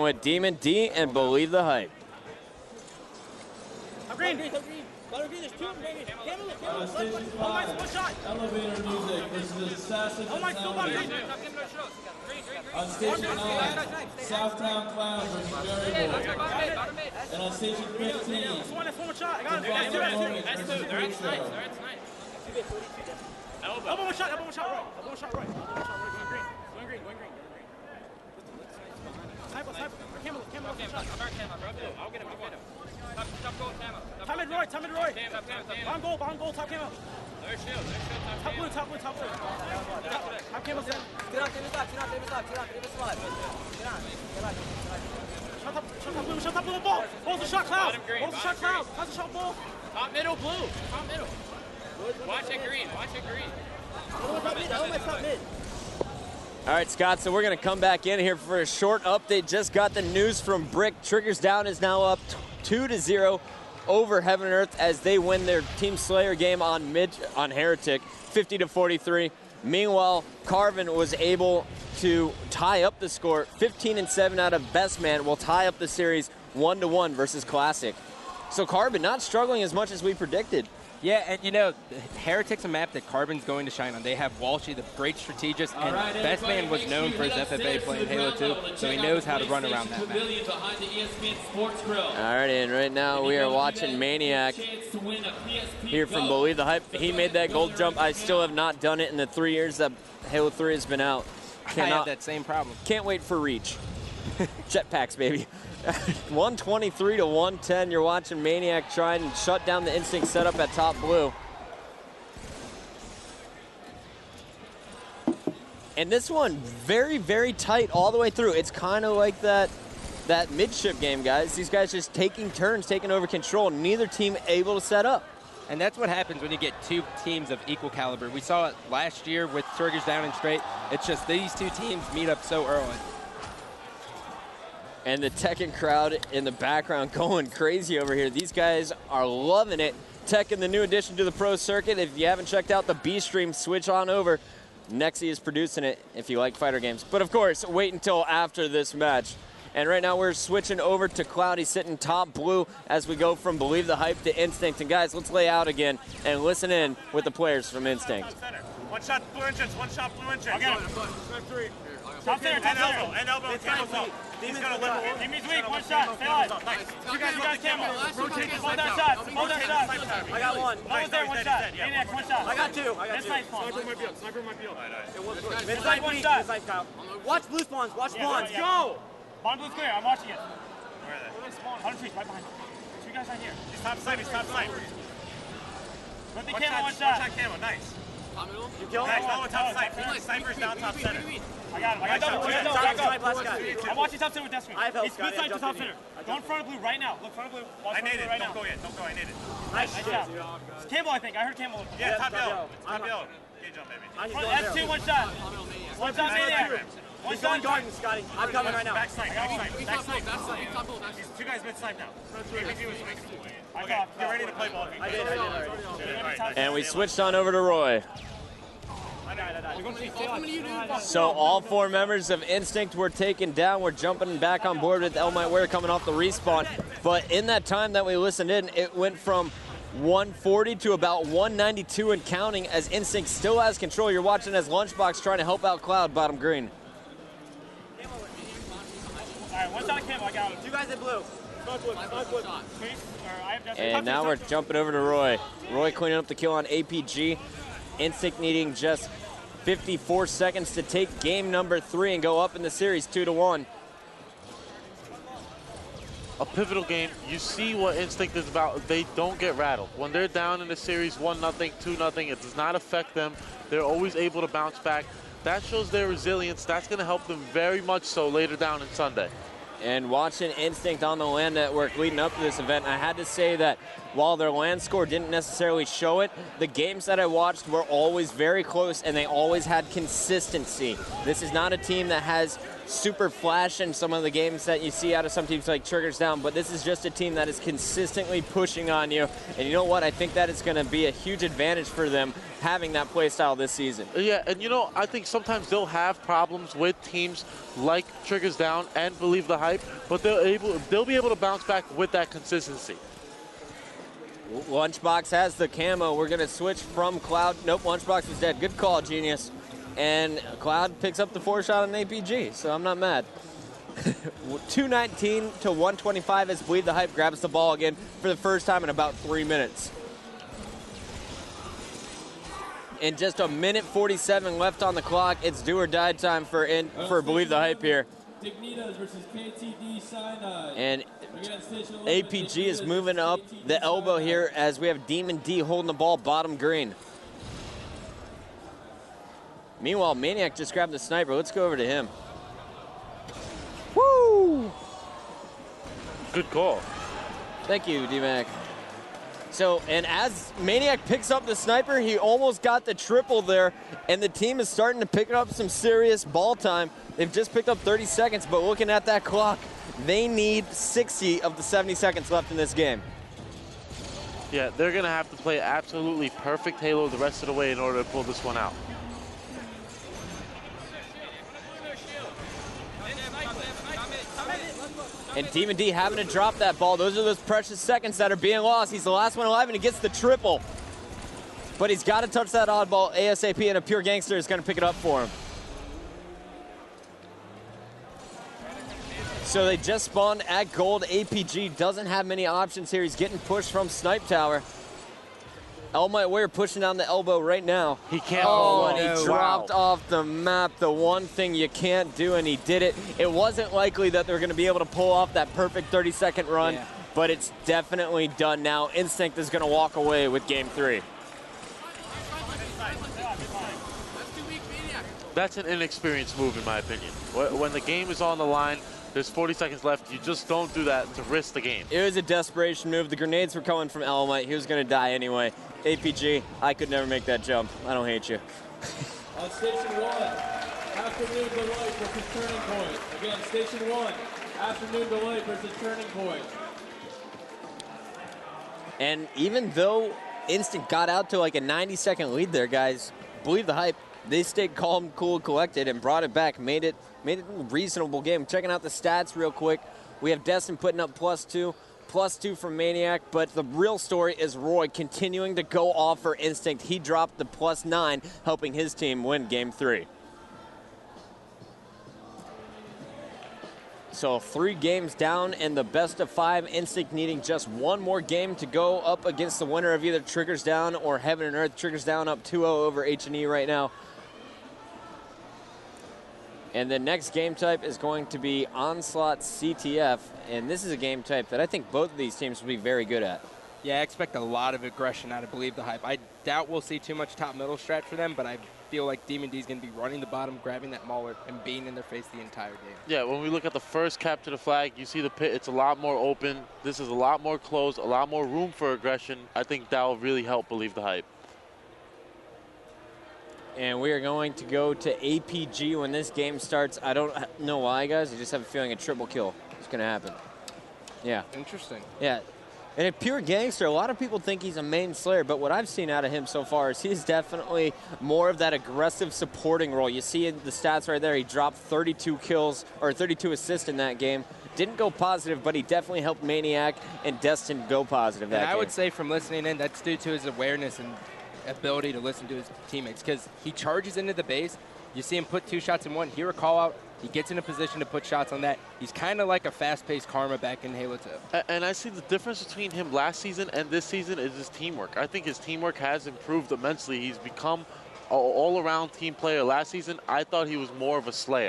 with Demon D and Believe the Hype. Green. Green, there's two. One shot. Elevator music versus Assassin. Oh my God, green. On station 9, Southtown Clown versus Variable. And on station 15, That's one shot. I got him. That's two. That's nice. Elbow one shot right. Going green. Sniper. Camel. I'll get him. Top goal, camo. Time it, Roy. Behind goal, top camo. There's shield. Top blue. Top camo set. Get on, Shut top blue, ball. Ball's a shot, Cloud. How's the shot ball? Top middle, blue. Watch it green. Top mid. All right, Scott, so we're going to come back in here for a short update. Just got the news from Brick. Triggers Down is now up 2-0 over Heaven and Earth as they win their Team Slayer game on Heretic, 50-43. Meanwhile, Carvin was able to tie up the score. 15-7 out of Best Man will tie up the series 1-1 versus Classic. So Carvin not struggling as much as we predicted. Yeah, and you know, Heretic's a map that Carbon's going to shine on. They have Walshy, the great strategist, and Best Man was known for his FFA playing Halo 2, so he knows how to run around that map. All right, and right now we are watching Maniac here from Believe the Hype. He made that gold jump. I still have not done it in the 3 years that Halo 3 has been out. I have that same problem. Can't wait for Reach. Jetpacks, baby. 123 to 110. You're watching Maniac try and shut down the Instinct setup at top blue. And this one, very, very tight all the way through. It's kind of like that midship game, guys. These guys just taking turns, taking over control. Neither team able to set up. And that's what happens when you get two teams of equal caliber. We saw it last year with Triggers Down and Straight. It's just these two teams meet up so early. And the Tekken crowd in the background going crazy over here. These guys are loving it. Tekken, the new addition to the pro circuit. If you haven't checked out the B stream, switch on over. Nexi is producing it if you like fighter games. But of course, wait until after this match. And right now we're switching over to Cloudy sitting top blue as we go from Believe the Hype to Instinct. And guys, let's lay out again and listen in with the players from Instinct. One shot blue entrance. I got him. Top center. And elbow. He's gonna live. Jimmy's weak. One shot. Stay alive. Nice. You guys camera. Hold that shot. I got one. One there. One shot. Maniac. One shot. I got two. Sniper might be up. Mid-side one shot. Watch blue spawns. Go. Bond blue's clear. I'm watching it. Where are they? Spawn. 100 feet. Right behind him. Two guys right here. He's top snipe. Put the camo. One shot. Camo. Nice. You killed him? Nice, top snipe. Sniper's down top center. I got him. I'm watching top center with Destiny. He's split side to top center. Go in front of blue right now. Look, front of blue. I naded. Don't go yet. I naded. Nice job. It's Campbell, I think. I heard Campbell. Yeah, top yellow. Top yellow. Gauge jump, baby. S2, one shot. One shot, Maniac. One shot, garden, Scotty. I'm coming right now. Back snipe. Two guys mid-snipe now. Get ready to play ball. I did. And we switched on over to Roy. So all four members of Instinct were taken down. We're jumping back on board with El Might Wear coming off the respawn. But in that time that we listened in, it went from 140 to about 192 and counting as Instinct still has control. You're watching as Lunchbox trying to help out Cloud, bottom green. All right, one shot of camo, I got him. Two guys in blue. And now we're jumping over to Roy. Roy cleaning up the kill on APG. Instinct needing just 54 seconds to take game number 3 and go up in the series 2-1. A pivotal game. You see what Instinct is about. They don't get rattled. When they're down in the series 1-0, 2-0, it does not affect them. They're always able to bounce back. That shows their resilience. That's going to help them very much so later down in Sunday. And watching Instinct on the LAN network leading up to this event, I had to say that while their LAN score didn't necessarily show it, the games that I watched were always very close and they always had consistency. This is not a team that has super flash in some of the games that you see out of some teams like Triggers Down, but this is just a team that is consistently pushing on you. And you know what? I think that is going to be a huge advantage for them having that play style this season. Yeah, and you know, I think sometimes they'll have problems with teams like Triggers Down and Believe the Hype, but they'll be able to bounce back with that consistency. Lunchbox has the camo. We're going to switch from Cloud. Nope, Lunchbox is dead. Good call, Genius. And Cloud picks up the 4-shot on APG, so I'm not mad. 219 to 125 as Believe the Hype grabs the ball again for the first time in about 3 minutes. And just a minute 47 left on the clock. It's do or die time for Believe the Hype here. And APG is moving up the elbow here as we have Demon D holding the ball bottom green. Meanwhile, Maniac just grabbed the sniper. Let's go over to him. Woo! Good call. Thank you, D-Mac. So, and as Maniac picks up the sniper, he almost got the triple there, and the team is starting to pick up some serious ball time. They've just picked up 30 seconds, but looking at that clock, they need 60 of the 70 seconds left in this game. Yeah, they're going to have to play absolutely perfect Halo the rest of the way in order to pull this one out. And Demon D having to drop that ball. Those are those precious seconds that are being lost. He's the last one alive, and he gets the triple. But he's got to touch that oddball ASAP, and a pure gangster is going to pick it up for him. So they just spawned at gold. APG doesn't have many options here. He's getting pushed from Snipe Tower. Elmite Warrior pushing down the elbow right now. He can't. Oh, and he dropped off the map. The one thing you can't do, and he did it. It wasn't likely that they were going to be able to pull off that perfect 30-second run, but it's definitely done now. Instinct is going to walk away with game 3. That's an inexperienced move, in my opinion. When the game is on the line, there's 40 seconds left. You just don't do that to risk the game. It was a desperation move. The grenades were coming from Elmite. He was going to die anyway. APG, I could never make that jump. I don't hate you. On Station 1, Afternoon Delight versus Turning Point. Again, Station 1, Afternoon Delight versus Turning Point. And even though Instinct got out to like a 90-second lead there, guys, Believe the Hype, they stayed calm, cool, collected, and brought it back. Made it a reasonable game. Checking out the stats real quick. We have Destin putting up +2. +2 from Maniac, but the real story is Roy continuing to go off for Instinct. He dropped the +9, helping his team win game 3. So 3 games down and the best of 5. Instinct needing just one more game to go up against the winner of either Triggers Down or Heaven and Earth. Triggers Down up 2-0 over H&E right now. And the next game type is going to be Onslaught CTF, and this is a game type that I think both of these teams will be very good at. Yeah, I expect a lot of aggression out of Believe the Hype. I doubt we'll see too much top-middle strat for them, but I feel like Demon D is going to be running the bottom, grabbing that mauler, and being in their face the entire game. Yeah, when we look at the first capture the flag, you see the pit, it's a lot more open. This is a lot more closed, a lot more room for aggression. I think that will really help Believe the Hype. And we are going to go to APG when this game starts. I don't know why, guys. I just have a feeling a triple kill is going to happen. Yeah. Interesting. Yeah. And a pure gangster, a lot of people think he's a main slayer, but what I've seen out of him so far is he's definitely more of that aggressive supporting role. You see in the stats right there, he dropped 32 kills, or 32 assists in that game. Didn't go positive, but he definitely helped Maniac and Destin go positive that game. I would say from listening in, that's due to his awareness and ability to listen to his teammates, because he charges into the base. You see him put 2 shots in one, hear a call out, he gets in a position to put shots on that. He's kind of like a fast-paced Karma back in Halo 2. And I see the difference between him last season and this season is his teamwork. I think his teamwork has improved immensely. He's become an all-around team player. Last season, I thought he was more of a slayer.